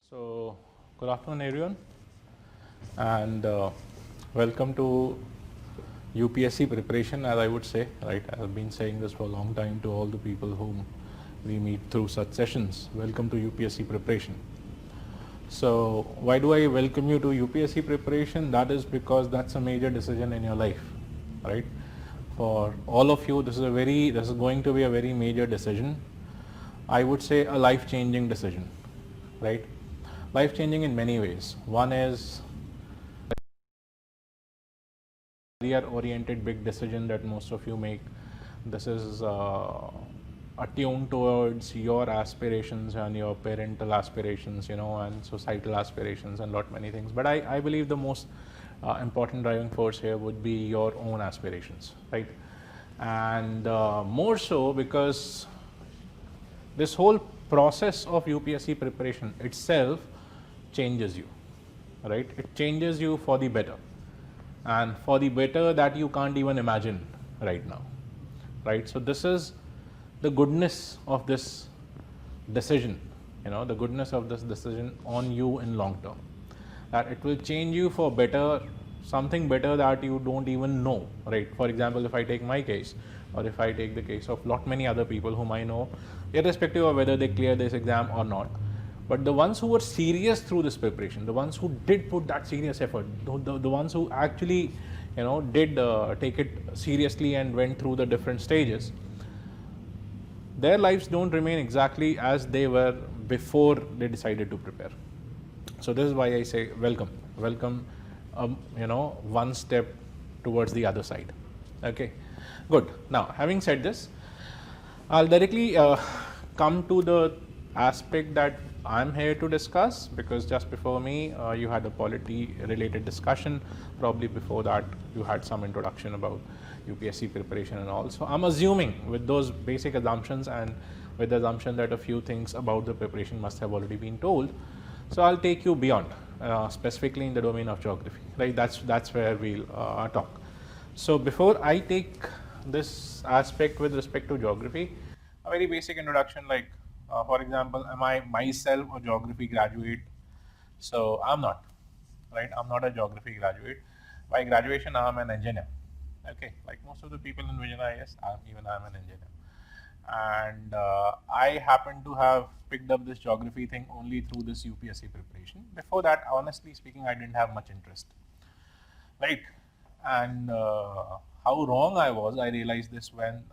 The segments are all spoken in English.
So, good afternoon everyone, and welcome to UPSC preparation, as I would say, right? I've been saying this for a long time to all the people whom we meet through such sessions. Welcome to UPSC preparation. So, why do I welcome you to UPSC preparation? That is because that's a major decision in your life, right? For all of you, this is going to be a very major decision. I would say a life-changing decision, right? Life-changing in many ways. One is career-oriented big decision that most of you make. This is attuned towards your aspirations and your parental aspirations, and societal aspirations and lot many things. But I believe the most important driving force here would be your own aspirations, right? And more so because this whole process of UPSC preparation itself changes you, right? It changes you for the better, and for the better that you can't even imagine right now, right? So this is the goodness of this decision, the goodness of this decision on you in long term, that it will change you for better, something better that you don't even know, right? For example, if I take my case, or if I take the case of lot many other people whom I know, irrespective of whether they clear this exam or not, but the ones who were serious through this preparation, the ones who did put that serious effort, the ones who actually did take it seriously and went through the different stages, their lives don't remain exactly as they were before they decided to prepare. So this is why I say welcome, one step towards the other side. Okay, good. Now, having said this, I'll directly come to the aspect that I'm here to discuss, because just before me you had a polity related discussion. Probably before that you had some introduction about UPSC preparation and all. So I'm assuming, with those basic assumptions and with the assumption that a few things about the preparation must have already been told, so I'll take you beyond, specifically in the domain of geography, right? That's where we'll talk. So before I take this aspect with respect to geography, a very basic introduction, like for example, am I myself a geography graduate? So I'm not, right? I'm not a geography graduate. By graduation, I'm an engineer. Okay, like most of the people in Vision IS, I'm an engineer. And I happen to have picked up this geography thing only through this UPSC preparation. Before that, honestly speaking, I didn't have much interest, right? And how wrong I was, I realized this when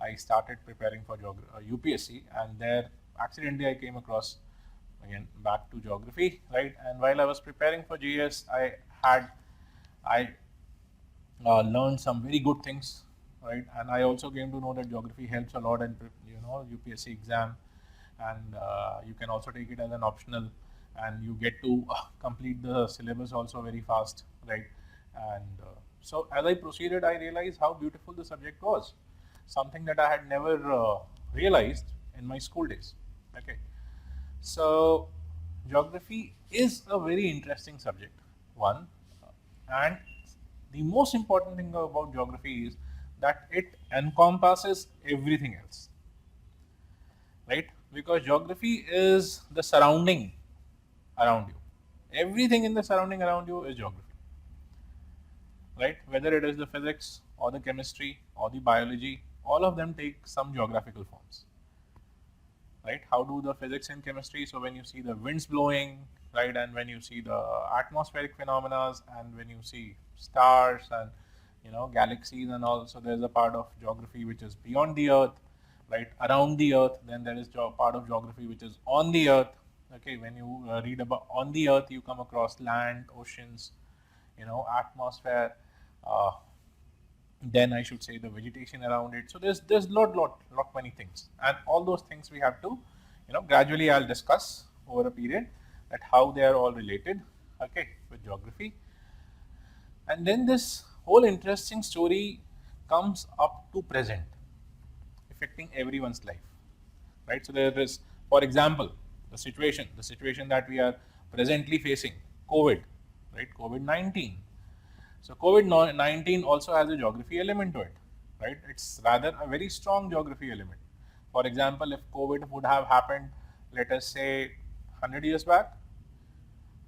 I started preparing for UPSC, and there accidentally I came across again back to geography, right? And while I was preparing for GS, I learned some very good things, right? And I also came to know that geography helps a lot in UPSC exam, and you can also take it as an optional, and you get to complete the syllabus also very fast, right? And so as I proceeded, I realized how beautiful the subject was, something that I had never realized in my school days. Okay, so geography is a very interesting subject, one, and the most important thing about geography is that it encompasses everything else, right? Because geography is the surrounding around you. Everything in the surrounding around you is geography, right? Whether it is the physics or the chemistry or the biology, all of them take some geographical forms, right? How do the physics and chemistry? So when you see the winds blowing, right, and when you see the atmospheric phenomena, and when you see stars and galaxies and all, so there's a part of geography which is beyond the earth, right, around the earth. Then there is part of geography which is on the earth. Okay, when you read about on the earth, you come across land, oceans, atmosphere, then I should say the vegetation around it. So there's lot many things, and all those things we have to gradually I'll discuss over a period, that how they are all related, okay, with geography. And then this whole interesting story comes up to present, affecting everyone's life, right? So there is, for example, the situation that we are presently facing, COVID, right? COVID-19. So COVID-19 also has a geography element to it, right? It's rather a very strong geography element. For example, if COVID would have happened, let us say 100 years back,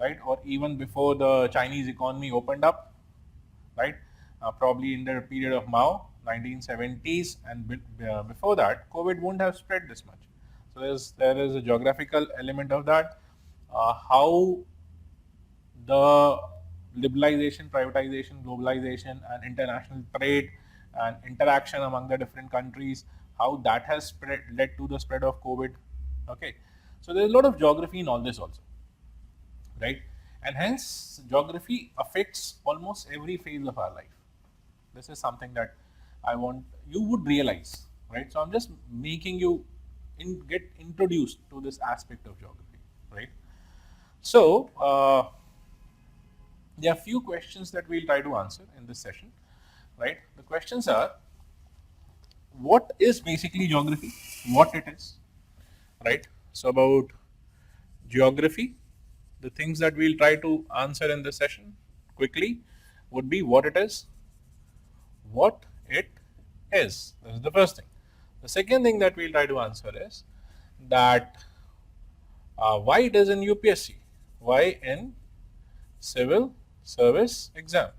right, or even before the Chinese economy opened up, right, probably in the period of Mao, 1970s, and before that, COVID wouldn't have spread this much. So there is a geographical element of that. How the liberalization, privatization, globalization, and international trade and interaction among the different countries, how that has led to the spread of COVID. Okay, so there's a lot of geography in all this also, right? And hence, geography affects almost every phase of our life. This is something that I want you would realize, right? So I'm just making you get introduced to this aspect of geography, right? So there are few questions that we'll try to answer in this session, right? The questions are: what is basically geography? What it is, right? So about geography, the things that we'll try to answer in this session quickly would be what it is, what it is. This is the first thing. The second thing that we'll try to answer is that why it is in UPSC, why in civil service exam.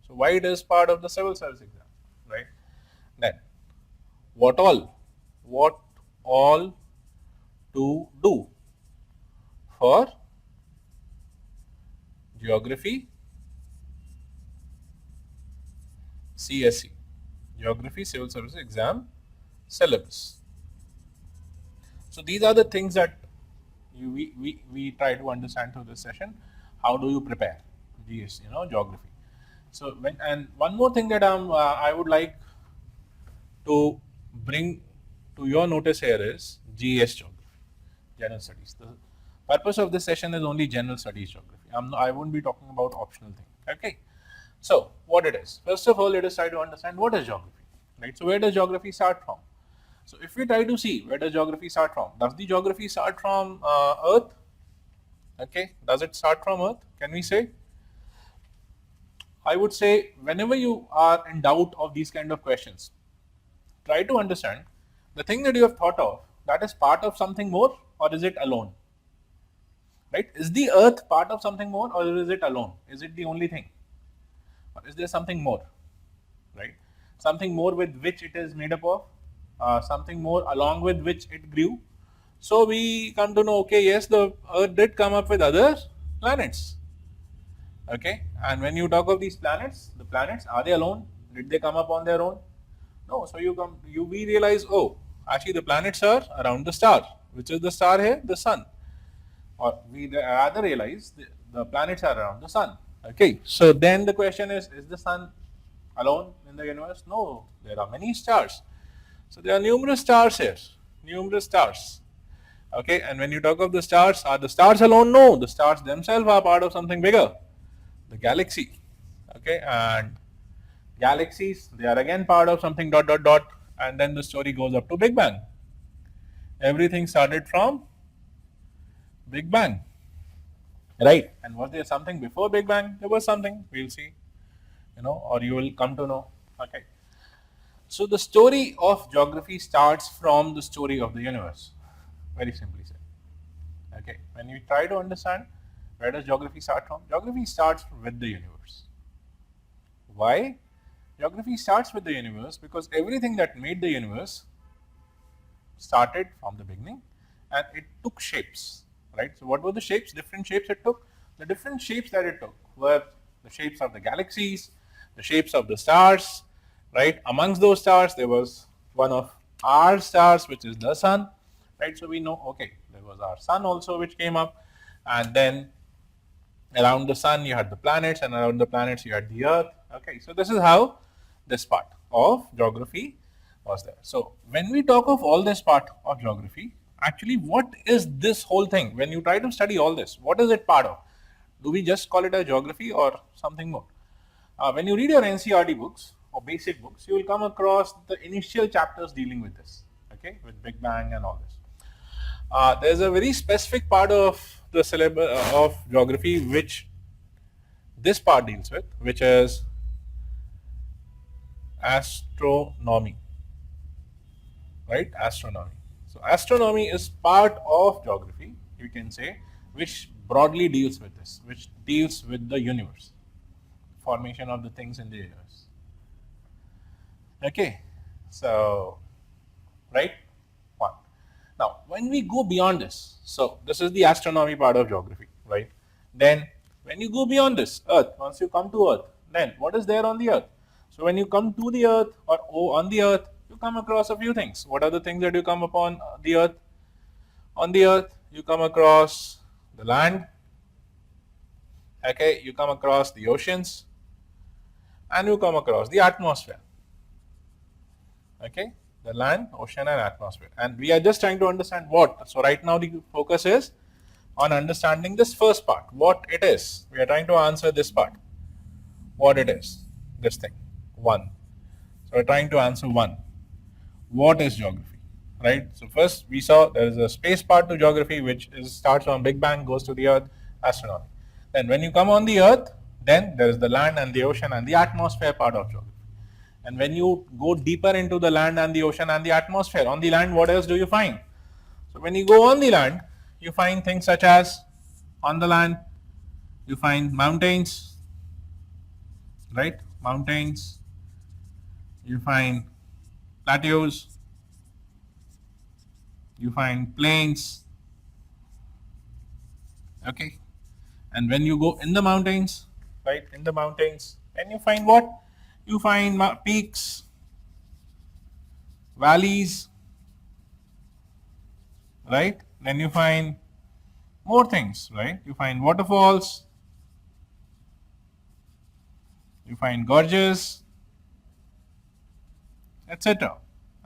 So why it is part of the civil service exam, right? Then what all to do for geography CSE, geography civil service exam syllabus. So these are the things that we try to understand through this session. How do you prepare GS, geography? So and one more thing that I would like to bring to your notice here is GS geography, general studies. The purpose of this session is only general studies geography. I won't be talking about optional thing. Okay. So what it is? First of all, let us try to understand what is geography, right? So where does geography start from? So if we try to see where does geography start from, does the geography start from Earth? Okay, does it start from Earth? Can we say? I would say whenever you are in doubt of these kind of questions, try to understand the thing that you have thought of, that is part of something more, or is it alone? Right? Is the Earth part of something more, or is it alone? Is it the only thing? Or is there something more? Right? Something more with which it is made up of, something more along with which it grew. So we come to know, okay, yes, the Earth did come up with other planets. Okay, and when you talk of these planets, the planets, are they alone? Did they come up on their own? No. So we realize, oh, actually the planets are around the star. Which is the star here? The sun. Or we rather realize the planets are around the sun. Okay, so then the question is the sun alone in the universe? No, there are many stars. So there are numerous stars here, numerous stars. Okay, and when you talk of the stars, are the stars alone? No, the stars themselves are part of something bigger, the galaxy. Okay, and galaxies, they are again part of something dot dot dot, and then the story goes up to Big Bang. Everything started from Big Bang, right? And was there something before Big Bang? There was something. We'll see, or you will come to know. Okay. So the story of geography starts from the story of the universe. Very simply said. Okay. When you try to understand where does geography start from, geography starts with the universe. Why? Geography starts with the universe because everything that made the universe started from the beginning and it took shapes, right? So what were the shapes? Different shapes it took. The different shapes that it took were the shapes of the galaxies, the shapes of the stars, right? Amongst those stars, there was one of our stars, which is the sun, right? So we know, okay, there was our sun also, which came up, and then around the sun you had the planets, and around the planets you had the earth. Okay, so this is how this part of geography was there. So when we talk of all this part of geography, actually what is this whole thing? When you try to study all this, what is it part of? Do we just call it a geography or something more? When you read your NCERT books or basic books, you will come across the initial chapters dealing with this, okay, with Big Bang and all this. There's a very specific part of the syllabus of geography which this part deals with, which is astronomy, right? Astronomy. So astronomy is part of geography, you can say, which broadly deals with this, which deals with the universe, formation of the things in the universe. Okay, so right, one. Now, when we go beyond this, so this is the astronomy part of geography, right? Then, when you go beyond this, Earth, once you come to Earth, then what is there on the Earth? So, when you come to the Earth or on the Earth, you come across a few things. What are the things that you come upon the Earth? On the Earth, you come across the land, okay, you come across the oceans, and you come across the atmosphere. Okay, the land, ocean, and atmosphere. And we are just trying to understand what. So, right now, the focus is on understanding this first part, what it is. We are trying to answer this part, what it is, this thing, one. So, we're trying to answer one, what is geography, right? So, first we saw there is a space part to geography, which starts from Big Bang, goes to the Earth, astronomy. Then, when you come on the Earth, then there is the land and the ocean and the atmosphere part of geography. And when you go deeper into the land and the ocean and the atmosphere, on the land, what else do you find? So when you go on the land, you find things such as, on the land, you find mountains, right? Mountains, you find plateaus, you find plains, okay? And when you go in the mountains, right, in the mountains, then you find what? You find peaks, valleys, right? Then you find more things, right? You find waterfalls, you find gorges, etc.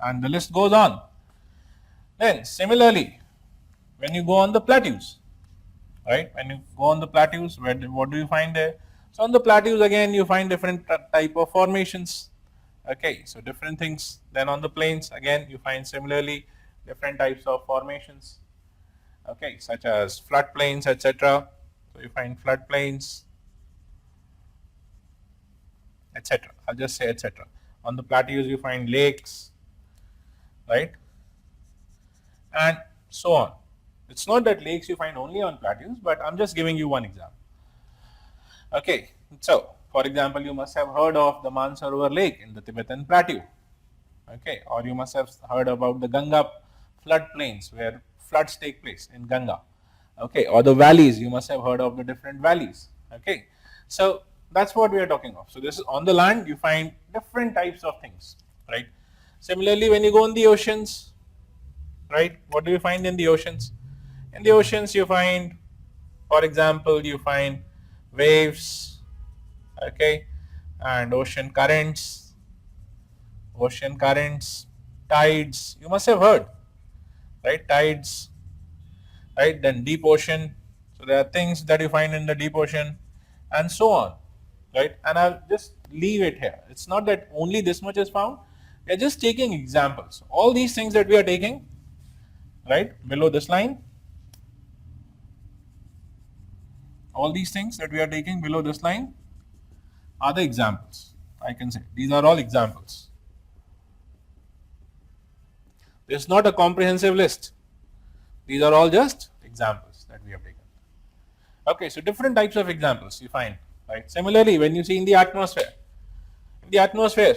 And the list goes on. Then similarly, when you go on the plateaus, right? When you go on the plateaus, what do you find there? So on the plateaus again, you find different type of formations. Okay, so different things. Then on the plains again, you find similarly different types of formations. Okay, such as floodplains, etc. So you find floodplains, etc. I'll just say etc. On the plateaus, you find lakes, right? And so on. It's not that lakes you find only on plateaus, but I'm just giving you one example. Okay, so for example, you must have heard of the Mansarovar Lake in the Tibetan Plateau. Okay, or you must have heard about the Ganga floodplains where floods take place in Ganga. Okay, or the valleys, you must have heard of the different valleys. Okay, so that's what we are talking of. So this is on the land, you find different types of things, right? Similarly, when you go in the oceans, right, what do you find in the oceans? In the oceans, you find, for example, you find waves, okay, and ocean currents, tides. You must have heard, right? Tides, right? Then deep ocean. So there are things that you find in the deep ocean, and so on, right? And I'll just leave it here. It's not that only this much is found. We are just taking examples. All these things that we are taking, right, below this line, all these things that we are taking below this line are the examples. I can say these are all examples. This is not a comprehensive list. These are all just examples that we have taken. Okay, so different types of examples you find, right? Similarly, when you see in the atmosphere,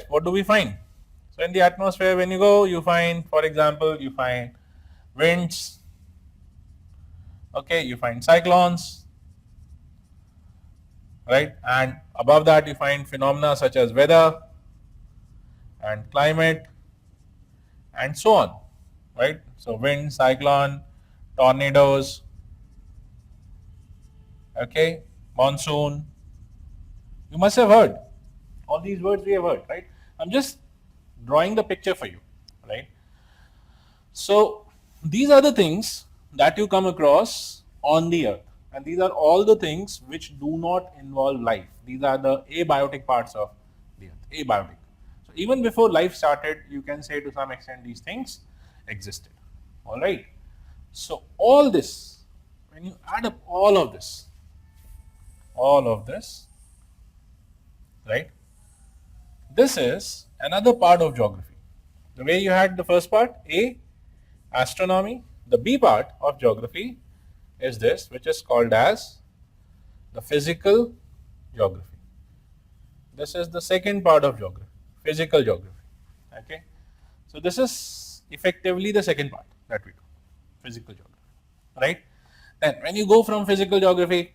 what do we find? So in the atmosphere, when you go, you find, for example, you find winds, okay, you find cyclones, right? And above that, you find phenomena such as weather and climate and so on, right? So wind, cyclone, tornadoes, okay, monsoon. You must have heard all these words we have heard, right? I'm just drawing the picture for you, right? So these are the things that you come across on the earth, and these are all the things which do not involve life. These are the abiotic parts of the earth, abiotic. So even before life started, you can say to some extent these things existed. All right. So all this, when you add up all of this, right? This is another part of geography. The way you had the first part, A, astronomy, the B part of geography is this, which is called as the physical geography. This is the second part of geography, physical geography. Okay, so this is effectively the second part that we do, physical geography, right? Then when you go from physical geography,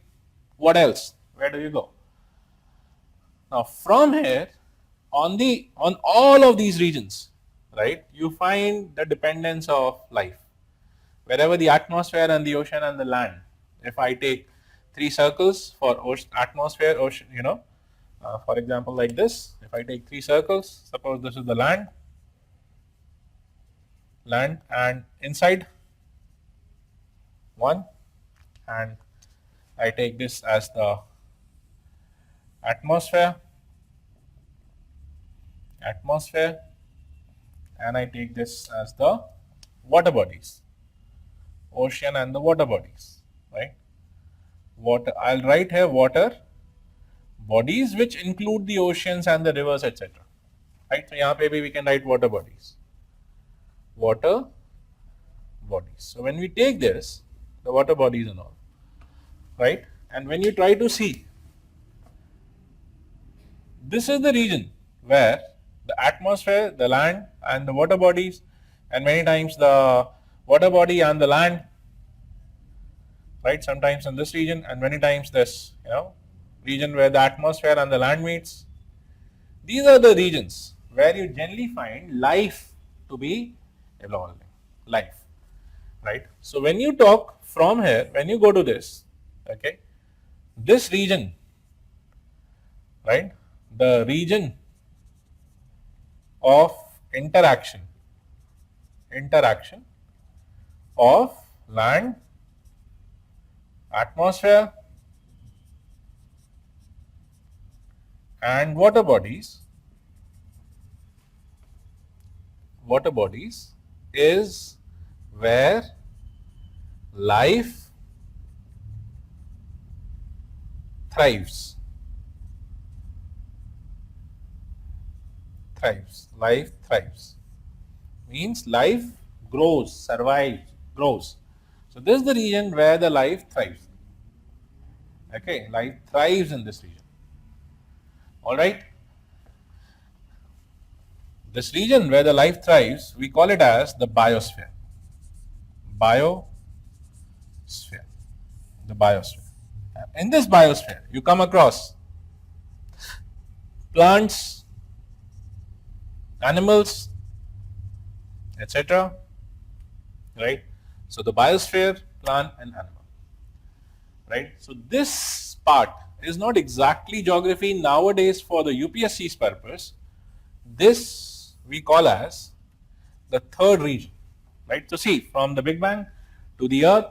what else? Where do you go? Now from here, on all of these regions, right, you find the dependence of life. Wherever the atmosphere and the ocean and the land, if I take three circles for atmosphere, ocean, for example, like this, if I take three circles, suppose this is the land, and inside one, and I take this as the atmosphere, and I take this as the water bodies, ocean and the water bodies, right? Water, I'll write here water bodies, which include the oceans and the rivers, etc. Right? So यहाँ पे भी we can write water bodies. Water bodies. So when we take this, the water bodies and all, right? And when you try to see, this is the region where the atmosphere, the land, and the water bodies, and many times the water body and the land, right? Sometimes in this region, and many times this, region where the atmosphere and the land meets. These are the regions where you generally find life to be evolving, life, right? So when you talk from here, when you go to this, okay, this region, right, the region of interaction of land, atmosphere, and water bodies is where life thrives. Life thrives means life grows, survives, grows. So this is the region where the life thrives. Okay, life thrives in this region. All right. This region where the life thrives, we call it as the biosphere. The biosphere. In this biosphere, you come across plants, animals, etc. Right? So the biosphere, plant and animal. Right? So this part is not exactly geography nowadays for the UPSC's purpose. This we call as the third region. Right? So see, from the Big Bang to the Earth,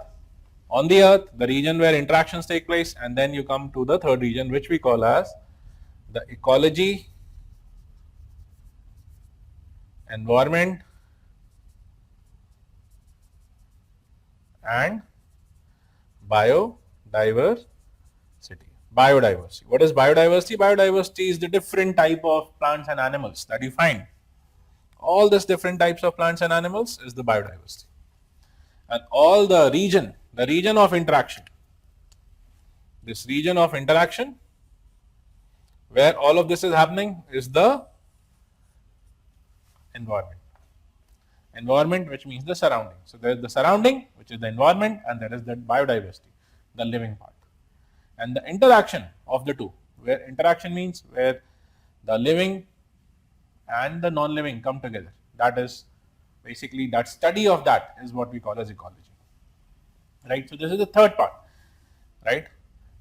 on the Earth, the region where interactions take place, and then you come to the third region, which we call as the ecology, environment, and biodiversity. What is biodiversity? Biodiversity is the different type of plants and animals that you find. All these different types of plants and animals is the biodiversity. And all the region of interaction, this region of interaction where all of this is happening is the environment. Environment, which means the surrounding. So there is the surrounding, which is the environment, and there is the biodiversity, the living part. And the interaction of the two, where interaction means where the living and the non-living come together. That is basically, that study of that is what we call as ecology. Right? So this is the third part. Right?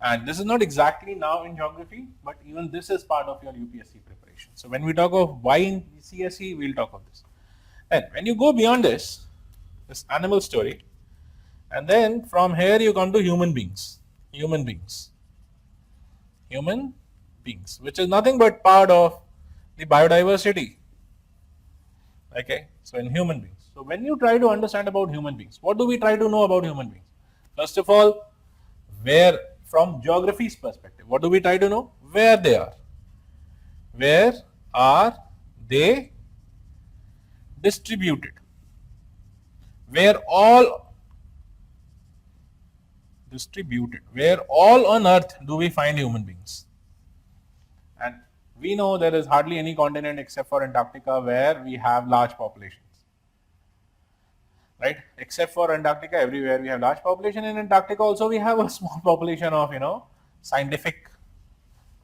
And this is not exactly now in geography, but even this is part of your UPSC preparation. So when we talk of why in CSE, we'll talk of this. And when you go beyond this animal story, and then from here you come to human beings, which is nothing but part of the biodiversity. Okay, so in human beings. So when you try to understand about human beings, what do we try to know about human beings? First of all, where, from geography's perspective, what do we try to know? Where they are. Where are they distributed? Where all distributed? Where all on earth do we find human beings? And we know there is hardly any continent except for Antarctica where we have large populations. Right? Except for Antarctica, everywhere we have large population. In Antarctica also we have a small population of, scientific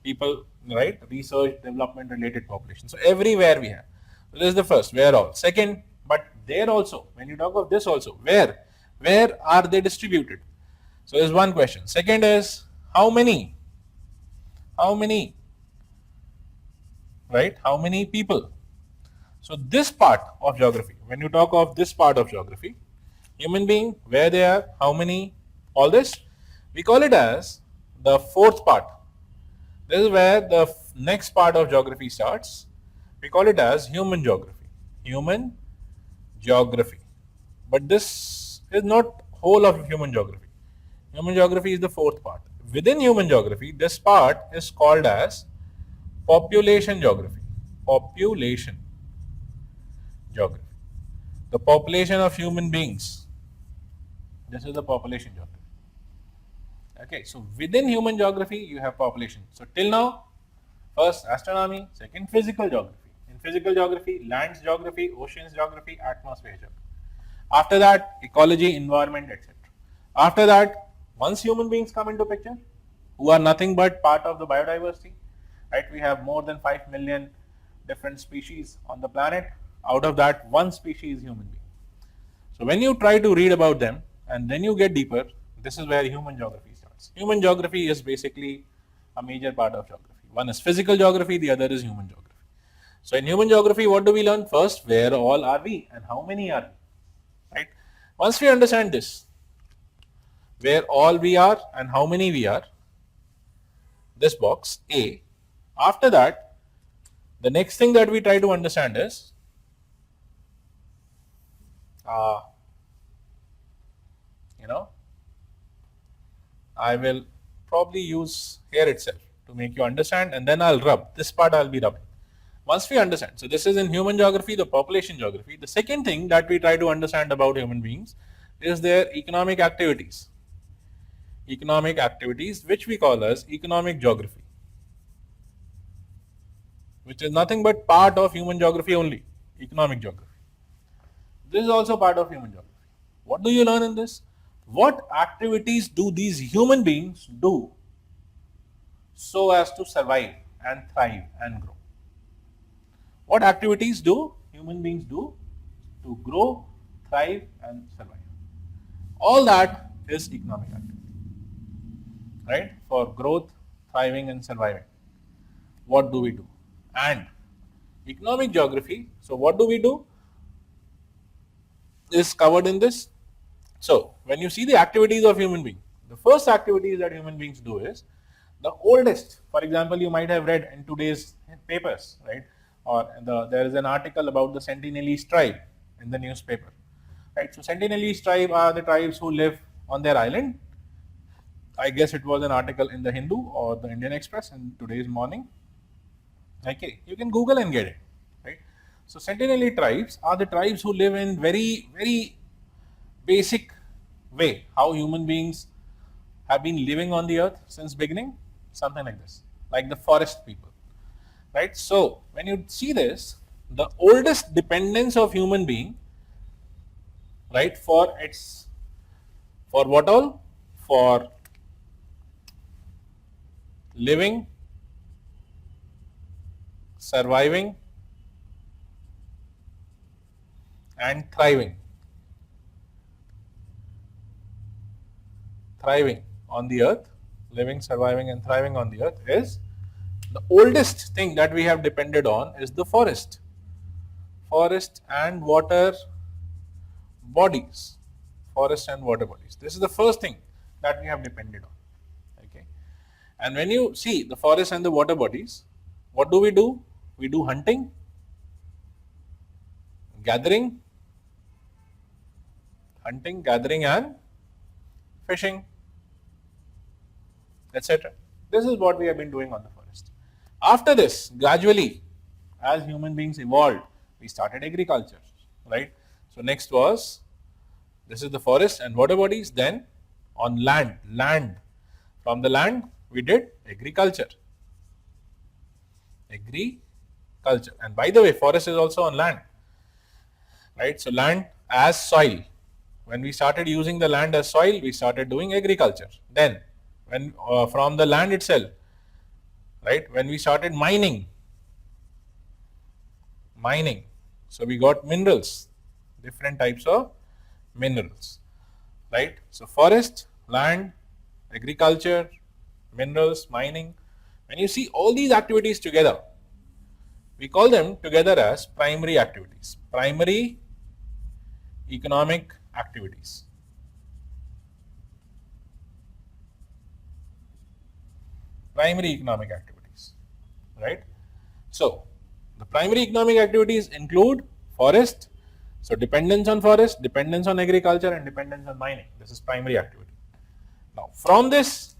people, right? Research, development related population. So everywhere we have. So this is the first, where all. Second, but there also, when you talk of this also, where are they distributed? So is one question. Second is how many, right? How many people? So this part of geography, when you talk of this part of geography, human being, where they are, how many, all this, we call it as the fourth part. This is where the next part of geography starts. We call it as human geography. Human geography. But this is not whole of human geography. Human geography is the fourth part. Within human geography, this part is called as population geography. Population geography. The population of human beings. This is the population geography. Okay, so within human geography, you have population. So till now, first astronomy, second physical geography. In physical geography, lands geography, oceans geography, atmosphere geography. After that, ecology, environment, etc. After that, once human beings come into picture, who are nothing but part of the biodiversity, right? We have more than 5 million different species on the planet. Out of that, one species is human being. So when you try to read about them and then you get deeper, this is where human geography starts. Human geography is basically a major part of geography. One is physical geography, the other is human geography. So in human geography, what do we learn? First, where all are we and how many are we? Right? Once we understand this, where all we are and how many we are, this box A, after that, the next thing that we try to understand is I will probably use here itself to make you understand, and then I'll rub. This part I'll be rubbing. Once we understand, so this is in human geography, the population geography. The second thing that we try to understand about human beings is their economic activities. Economic activities, which we call as economic geography, which is nothing but part of human geography only, economic geography. This is also part of human geography. What do you learn in this? What activities do these human beings do so as to survive and thrive and grow? What activities do human beings do to grow, thrive and survive? All that is economic activity, right? For growth, thriving and surviving. What do we do? And economic geography, so what do we do is covered in this. So when you see the activities of human being, the first activities that human beings do is the oldest. For example, you might have read in today's papers, right? Or there is an article about the Sentinelese tribe in the newspaper, right? So Sentinelese tribe are the tribes who live on their island. I guess it was an article in the Hindu or the Indian Express in today's morning. Okay, you can Google and get it, right? So Sentinelese tribes are the tribes who live in very, very basic way, how human beings have been living on the earth since beginning, something like this, like the forest people, right? So when you see this, the oldest dependence of human being, right, for what all? For living, surviving and thriving on the earth, living, surviving and thriving on the earth, is the oldest thing that we have depended on is the forest and water bodies. This is the first thing that we have depended on. Okay, and when you see the forest and the water bodies, what do? We do hunting, gathering and fishing, etc. This is what we have been doing on the forest. After this, gradually, as human beings evolved, we started agriculture, right? So next was, this is the forest and water bodies. Then on land, from the land we did agriculture, and by the way, forest is also on land, right? So land as soil. When we started using the land as soil, we started doing agriculture. Then when from the land itself, right, when we started mining, so we got minerals, different types of minerals, right? So forest, land, agriculture, minerals, mining. When you see all these activities together, we call them together as primary activities, primary economic activities. Primary economic activities, right? So the primary economic activities include forest, so dependence on forest, dependence on agriculture, and dependence on mining. This is primary activity. Now from this,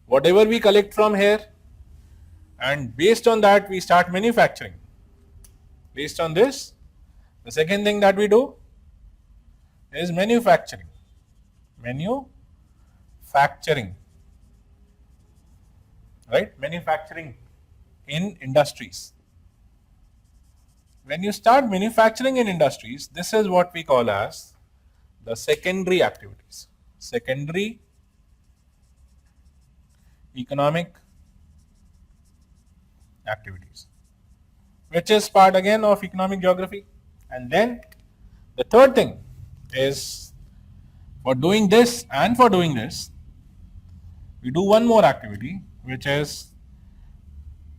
whatever we collect from here, and based on that we start manufacturing. Based on this, the second thing that we do is manufacturing, right? Manufacturing in industries. When you start manufacturing in industries, this is what we call as the secondary activities, secondary economic activities, which is part again of economic geography. And then the third thing is, for doing this and for doing this, we do one more activity, which is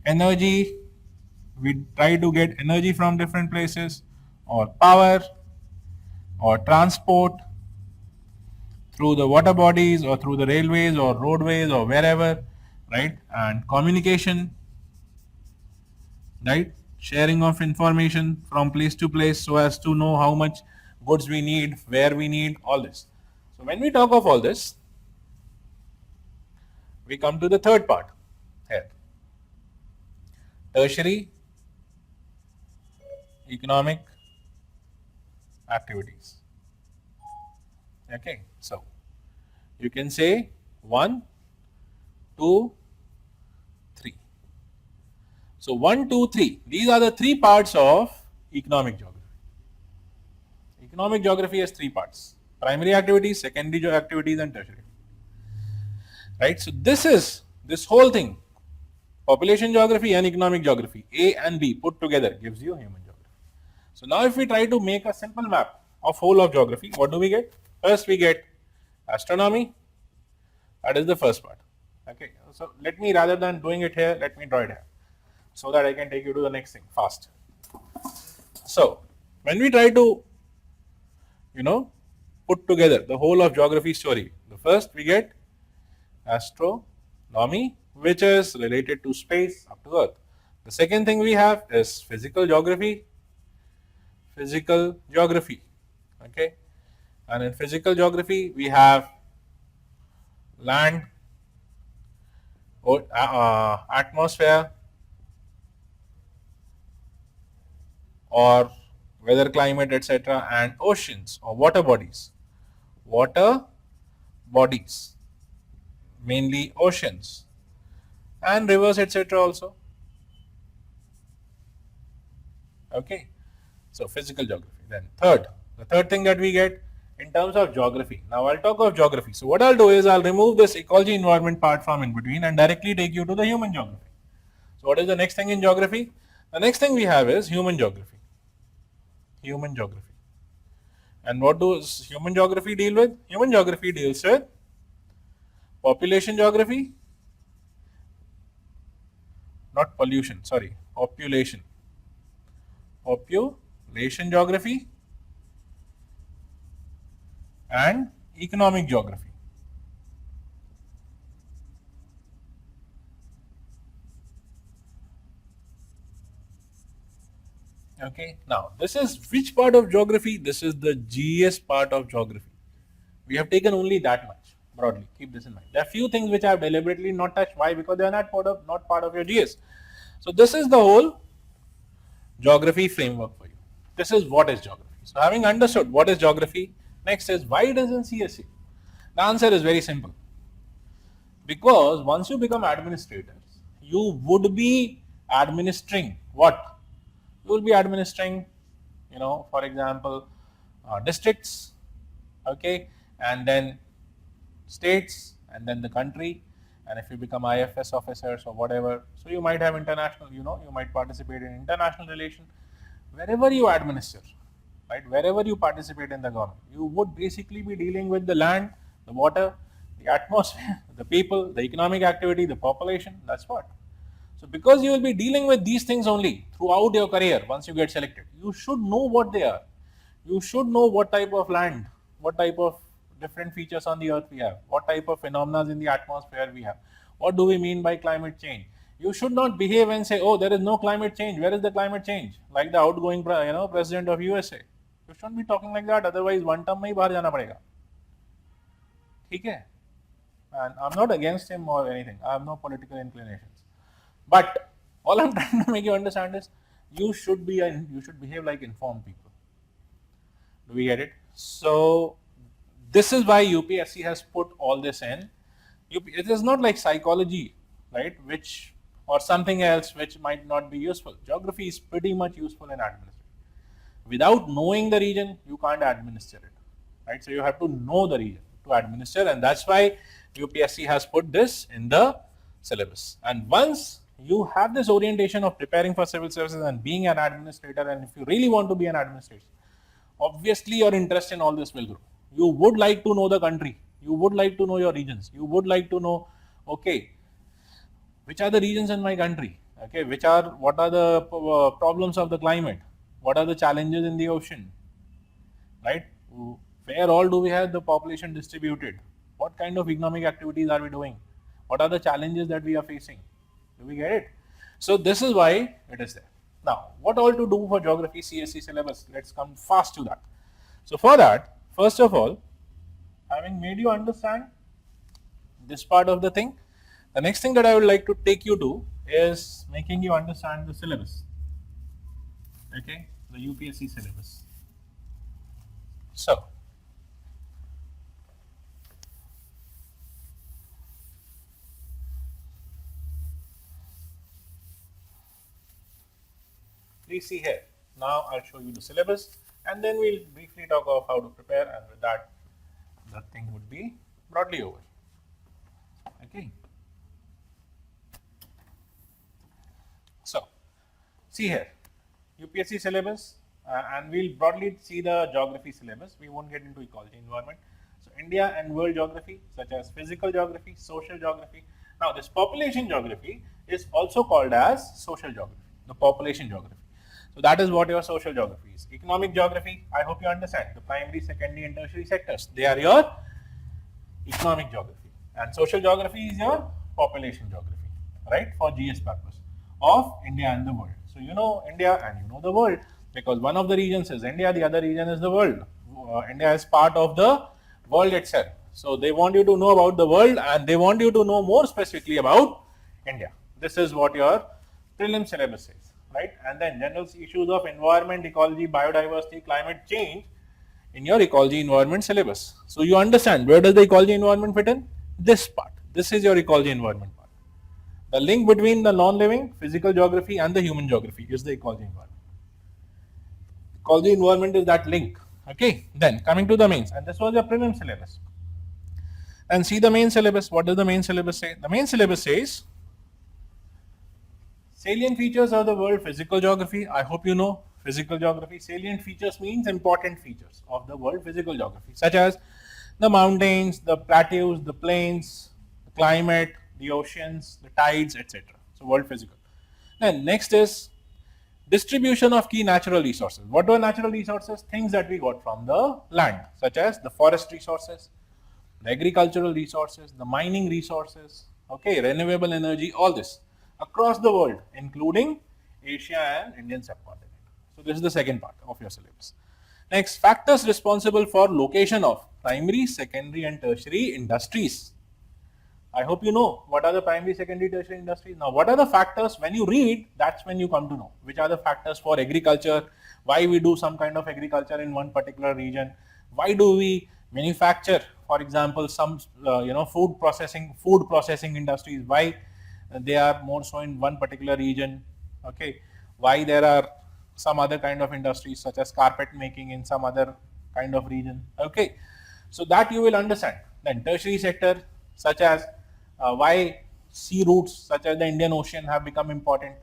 energy. We try to get energy from different places, or power, or transport through the water bodies, or through the railways, or roadways, or wherever, right? And communication, right? Sharing of information from place to place so as to know how much goods we need, where we need, all this. So when we talk of all this, we come to the third part here, tertiary economic activities. Okay, so you can say 1, 2, 3. So 1, 2, 3. These are the three parts of economic geography. Economic geography has three parts: primary activities, secondary activities, and tertiary. Right? So this whole thing, population geography and economic geography, A and B put together gives you human geography. So now if we try to make a simple map of whole of geography, what do we get? First we get astronomy. That is the first part. Okay, so let me, rather than doing it here, let me draw it here so that I can take you to the next thing fast. So when we try to, put together the whole of geography story, the first we get astronomy, which is related to space up to Earth. The second thing we have is physical geography. Okay, and in physical geography we have land, atmosphere, or weather, climate, etc., and oceans or water bodies, mainly oceans and rivers, etc. also. Okay, so physical geography. Then the third thing that we get in terms of geography. Now I'll talk of geography. So what I'll do is I'll remove this ecology environment part from in between and directly take you to the human geography. So what is the next thing in geography? The next thing we have is human geography. And what does human geography deal with? Human geography deals with population geography, not pollution, sorry, population geography, and economic geography. Okay, now this is which part of geography? This is the GS part of geography. We have taken only that much broadly. Keep this in mind. There are few things which I have deliberately not touched. Why? Because they are not part of your GS. So this is the whole geography framework for you. This is what is geography. So having understood what is geography, next is why doesn't CSE? The answer is very simple. Because once you become administrators, you would be administering what? You will be administering, for example, districts, okay, and then states, and then the country. And if you become IFS officers or whatever, so you might have international, you might participate in international relation. Wherever you administer, right, wherever you participate in the government, you would basically be dealing with the land, the water, the atmosphere, the people, the economic activity, the population. That's what. So because you will be dealing with these things only throughout your career, once you get selected, you should know what they are. You should know what type of land, what type of different features on the earth we have, what type of phenomena in the atmosphere we have, what do we mean by climate change. You should not behave and say, oh, there is no climate change. Where is the climate change? Like the outgoing president of USA. You shouldn't be talking like that, otherwise one term में ही बाहर जाना पड़ेगा. ठीक है? And I'm not against him or anything. I have no political inclinations. But all I'm trying to make you understand is you should behave like informed people. Do we get it? So this is why UPSC has put all this in. It is not like psychology, right? Which or something else which might not be useful. Geography is pretty much useful in administration. Without knowing the region, you can't administer it, right? So you have to know the region to administer, and that's why UPSC has put this in the syllabus. And once you have this orientation of preparing for civil services and being an administrator, and if you really want to be an administrator, obviously your interest in all this will grow. You would like to know the country, you would like to know your regions, you would like to know, okay, which are the regions in my country, okay, what are the problems of the climate, what are the challenges in the ocean, right, where all do we have the population distributed, what kind of economic activities are we doing, what are the challenges that we are facing. Do we get it? So this is why it is there. Now, what all to do for geography CSE syllabus? Let's come fast to that. So for that, first of all, having made you understand this part of the thing, the next thing that I would like to take you to is making you understand the syllabus. Okay, the UPSC syllabus. So, please see here. Now I'll show you the syllabus and then we'll briefly talk of how to prepare, and with that, the thing would be broadly over. Okay. So, see here, UPSC syllabus, and we'll broadly see the geography syllabus. We won't get into ecology environment. So, India and world geography, such as physical geography, social geography. Now, this population geography is also called as social geography, the population geography. So that is what your social geography is. Economic geography, I hope you understand, the primary, secondary and tertiary sectors, they are your economic geography, and social geography is your population geography, right, for GS purpose of India and the world. So you know India and you know the world, because one of the regions is India, the other region is the world. India is part of the world itself. So they want you to know about the world and they want you to know more specifically about India. This is what your prelim syllabus says. Right, and then general issues of environment, ecology, biodiversity, climate change in your ecology environment syllabus. So you understand where does the ecology environment fit in? This part. This is your ecology environment part. The link between the non-living, physical geography and the human geography is the ecology environment. Ecology environment is that link. Okay, then coming to the mains, and this was your prelim syllabus. And see the main syllabus. What does the main syllabus say? The main syllabus says salient features of the world physical geography. I hope you know physical geography. Salient features means important features of the world physical geography, such as the mountains, the plateaus, the plains, the climate, the oceans, the tides, etc. So world physical. Then next is distribution of key natural resources. What were natural resources? Things that we got from the land, such as the forest resources, the agricultural resources, the mining resources, okay, renewable energy, all this across the world, including Asia and Indian subcontinent. So this is the second part of your syllabus. Next, factors responsible for location of primary, secondary and tertiary industries. I hope you know what are the primary, secondary, tertiary industries. Now, what are the factors when you read? That's when you come to know which are the factors for agriculture, why we do some kind of agriculture in one particular region, why do we manufacture, for example, some food processing industries, why they are more so in one particular region, okay, why there are some other kind of industries such as carpet making in some other kind of region, okay. So that you will understand. Then tertiary sector, such as why sea routes such as the Indian Ocean have become important,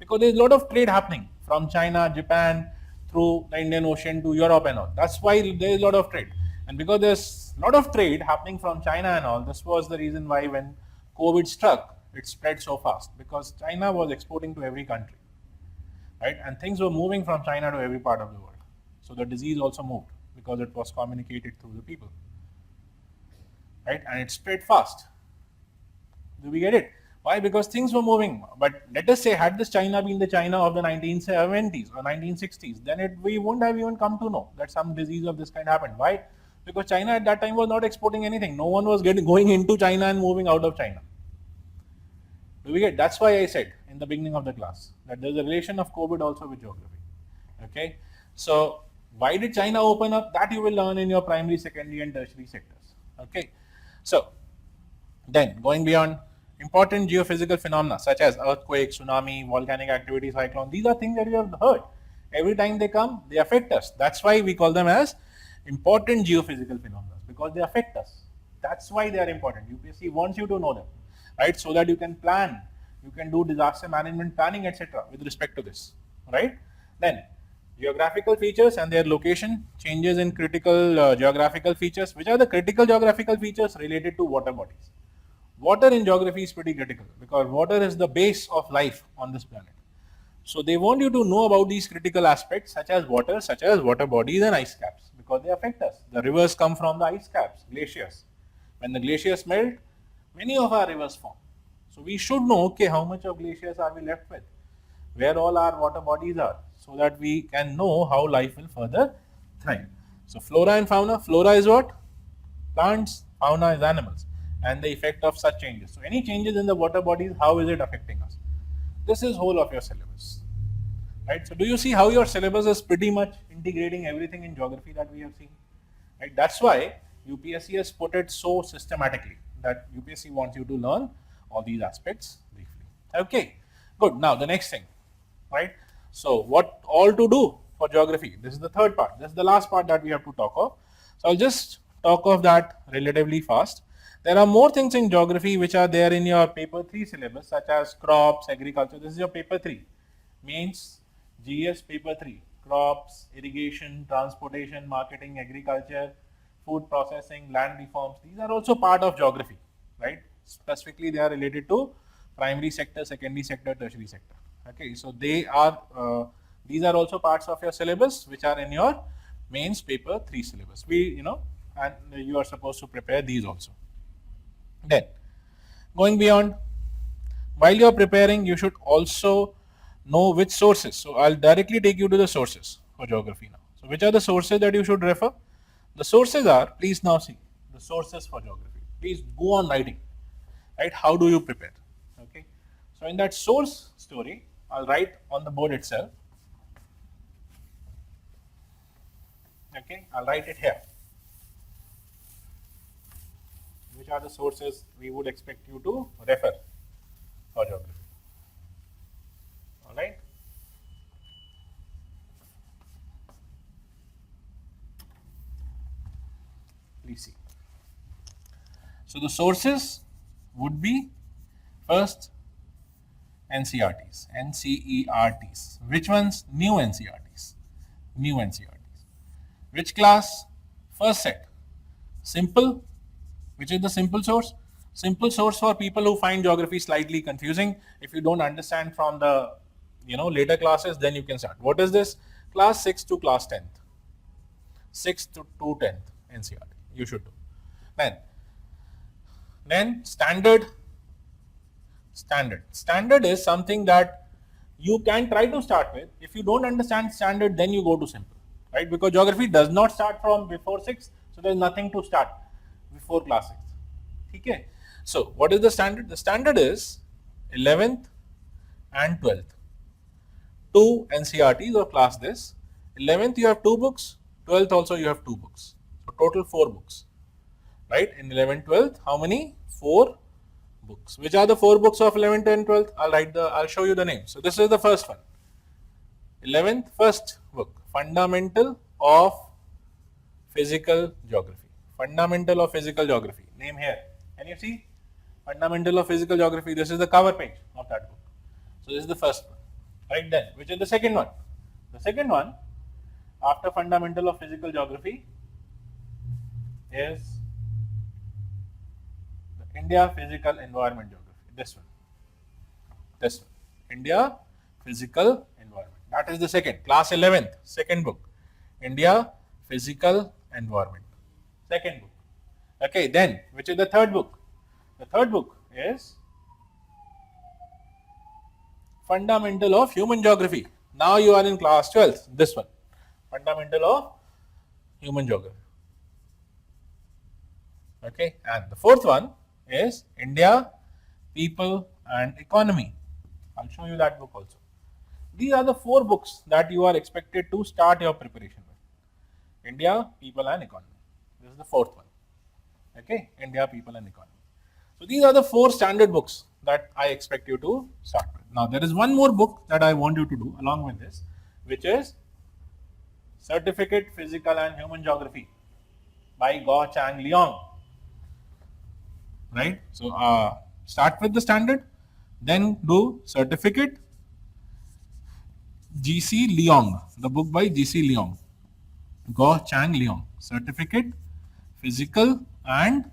because there is a lot of trade happening from China, Japan, through the Indian Ocean to Europe and all. That's why there is a lot of trade. And because there's a lot of trade happening from China and all, this was the reason why when COVID struck, it spread so fast, because China was exporting to every country, right? And things were moving from China to every part of the world. So the disease also moved because it was communicated through the people, right? And it spread fast. Do we get it? Why? Because things were moving. But let us say, had this China been the China of the 1970s or 1960s, then we wouldn't have even come to know that some disease of this kind happened. Why? Because China at that time was not exporting anything. No one was going into China and moving out of China. Do we get? That's why I said in the beginning of the class that there's a relation of COVID also with geography. Okay. So why did China open up? That you will learn in your primary, secondary, and tertiary sectors. Okay. So then going beyond, important geophysical phenomena such as earthquake, tsunami, volcanic activity, cyclone. These are things that you have heard. Every time they come, they affect us. That's why we call them as important geophysical phenomena, because they affect us. That's why they are important. UPSC wants you to know them, right? So that you can plan, you can do disaster management planning, etc. with respect to this, right? Then geographical features and their location, changes in critical geographical features. Which are the critical geographical features? Related to water bodies. Water in geography is pretty critical because water is the base of life on this planet. So they want you to know about these critical aspects such as water bodies and ice caps, because they affect us. The rivers come from the ice caps, glaciers. When the glaciers melt, many of our rivers form. So we should know, okay, how much of glaciers are we left with, where all our water bodies are, so that we can know how life will further thrive. So flora and fauna. Flora is what? Plants. Fauna is animals. And the effect of such changes. So any changes in the water bodies, how is it affecting us? This is whole of your syllabus, right? So do you see how your syllabus is pretty much integrating everything in geography that we have seen, right? That's why UPSC has put it so systematically that UPSC wants you to learn all these aspects briefly. Okay, good. Now the next thing, right? So what all to do for geography? This is the third part. This is the last part that we have to talk of. So I'll just talk of that relatively fast. There are more things in geography which are there in your paper 3 syllabus, such as crops, agriculture. This is your paper 3. Mains, GS paper 3. Crops, irrigation, transportation, marketing, agriculture, food processing, land reforms. These are also part of geography, right? Specifically, they are related to primary sector, secondary sector, tertiary sector. Okay, so they are, these are also parts of your syllabus which are in your mains paper 3 syllabus. And you are supposed to prepare these also. Then, going beyond, while you are preparing, you should also know which sources. So I'll directly take you to the sources for geography now. So which are the sources that you should refer? The sources are, please now see, the sources for geography. Please go on writing, right? How do you prepare? Okay. So in that source story, I'll write on the board itself. Okay, I'll write it here. Which are the sources we would expect you to refer for geography? All right. Please see. So the sources would be first NCERTs, NCERTs. Which ones? New NCERTs. New NCERTs. Which class? First set. Simple. Which is the simple source? Simple source for people who find geography slightly confusing. If you don't understand from the later classes, then you can start. What is this? Class 6 to class 10th. 6th to 10th NCERT. You should do. Then standard. Standard is something that you can try to start with. If you don't understand standard, then you go to simple, right? Because geography does not start from before 6th, so there is nothing to start before class 6th. Okay. So what is the standard? The standard is 11th and 12th. Two NCRTs or class this. 11th you have 2 books, 12th also you have 2 books. So total 4 books. Right? In 11th, 12th, how many? 4 books. Which are the 4 books of 11th and 12th? I'll show you the names. So this is the first one. 11th, first book, Fundamental of Physical Geography. Fundamental of Physical Geography. Name here. Can you see? Fundamental of Physical Geography. This is the cover page of that book. So this is the first one. Right then, which is the second one? The second one, after Fundamental of Physical Geography, is the India Physical Environment Geography. This one. This one. India Physical Environment. That is the second. Class 11th, second book. India Physical Environment. Second book. Okay, then, which is the third book? The third book is Fundamental of Human Geography. Now you are in class 12th. This one. Fundamental of Human Geography. Okay, and the fourth one is India, People and Economy. I'll show you that book also. These are the 4 books that you are expected to start your preparation with. India, People and Economy. This is the fourth one. Okay, India, People and Economy. So these are the 4 standard books that I expect you to start with. Now there is one more book that I want you to do along with this, which is Certificate Physical and Human Geography by Go Chang Leong. Right? So start with the standard, then do certificate GC Leong, the book by GC Leong, Go Chang Leong, Certificate Physical and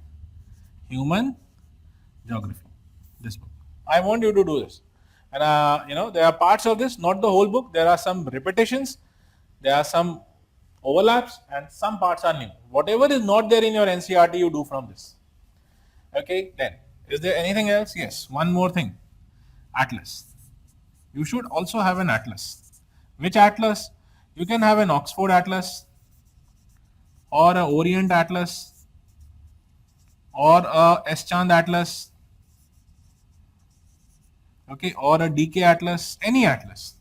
Human Geography. This book. I want you to do this. And there are parts of this, not the whole book. There are some repetitions, there are some overlaps, and some parts are new. Whatever is not there in your NCRT, you do from this. Okay, then, is there anything else? Yes, one more thing. Atlas. You should also have an atlas. Which atlas? You can have an Oxford Atlas, or a Orient Atlas, or a Eschand Atlas, okay, or a DK Atlas, any atlas.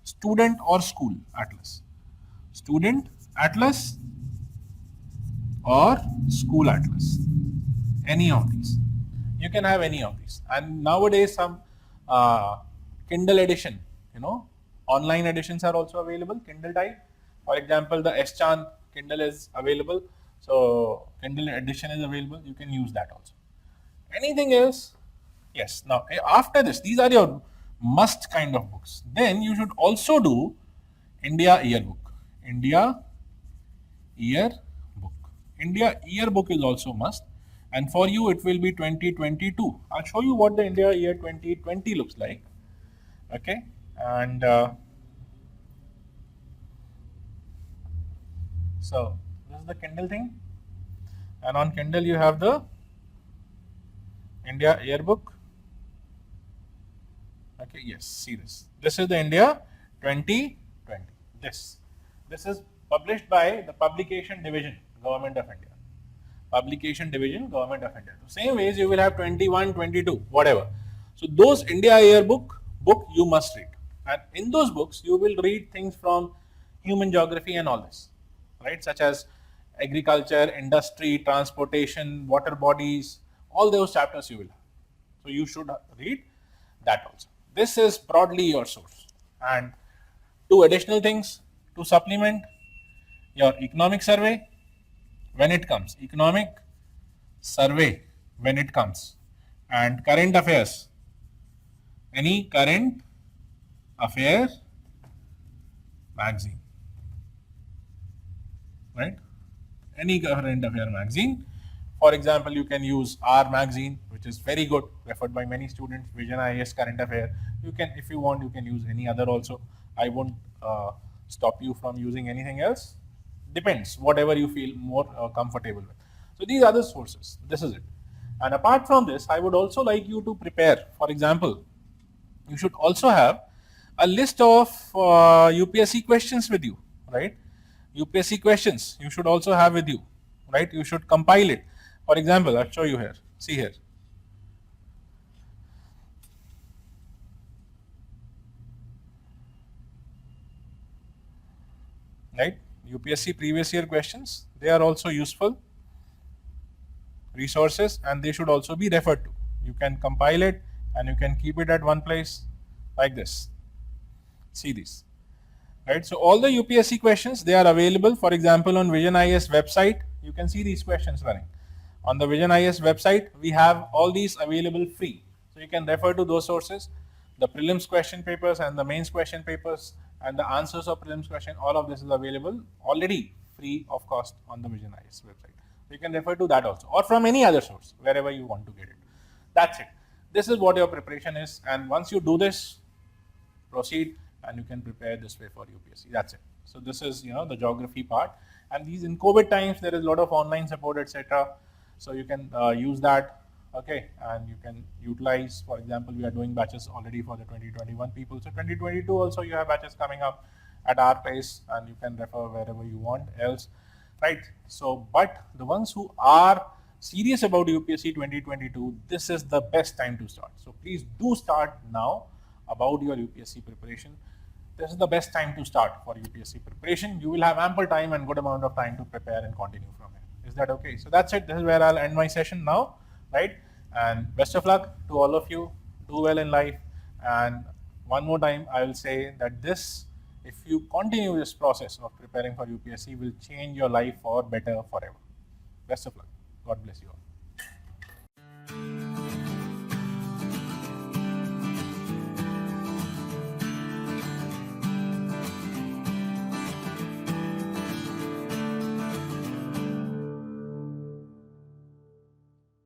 Student or school atlas. Student atlas or school atlas. Any of these. You can have any of these. And nowadays some Kindle edition, online editions are also available, Kindle type. For example, the Eschand Kindle is available. So Kindle edition is available. You can use that also. Anything else? Yes. Now after this, these are your must kind of books. Then you should also do India Yearbook. India Yearbook. India Yearbook is also must. And for you, it will be 2022. I'll show you what the India year 2020 looks like. Okay. And so this is the Kindle thing. And on Kindle, you have the India Yearbook. Okay, yes, see this. This is the India 2020. This is published by the Publication Division, Government of India. Publication Division, Government of India. So same ways you will have 21, 22, whatever. So those India Yearbook book you must read. And in those books, you will read things from human geography and all this, right? Such as agriculture, industry, transportation, water bodies, all those chapters you will have. So you should read that also. This is broadly your source. And 2 additional things to supplement: your economic survey when it comes, economic survey when it comes, and current affairs, any current affair magazine, right? Any current affair magazine. For example, you can use R magazine, which is very good, referred by many students. Vision IAS current affair. You can, if you want, you can use any other also. I won't stop you from using anything else. Depends, whatever you feel more comfortable with. So these are the sources. This is it. And apart from this, I would also like you to prepare. For example, you should also have a list of UPSC questions with you, right? UPSC questions you should also have with you, right? You should compile it. For example, I'll show you here. See here. right? UPSC previous year questions, they are also useful resources and they should also be referred to. You can compile it and you can keep it at one place like this. See these, right? So all the UPSC questions, they are available. For example, on Vision IS website, you can see these questions running. On the Vision IS website, we have all these available free. So you can refer to those sources, the prelims question papers and the mains question papers and the answers of prelims question, all of this is available already free of cost on the Vision IS website. So you can refer to that also or from any other source, wherever you want to get it. That's it. This is what your preparation is, and once you do this, proceed and you can prepare this way for UPSC. That's it. So this is the geography part, and these in COVID times there is a lot of online support, etc. So you can use that, okay, and you can utilize. For example, we are doing batches already for the 2021 people. So 2022 also you have batches coming up at our pace, and you can refer wherever you want else, right? So, but the ones who are serious about UPSC 2022, this is the best time to start. So please do start now about your UPSC preparation. This is the best time to start for UPSC preparation. You will have ample time and good amount of time to prepare and continue from here. Is that okay? So that's it. This is where I'll end my session now, right? And best of luck to all of you. Do well in life. And one more time, I will say that this, if you continue this process of preparing for UPSC, will change your life for better forever. Best of luck. God bless you all.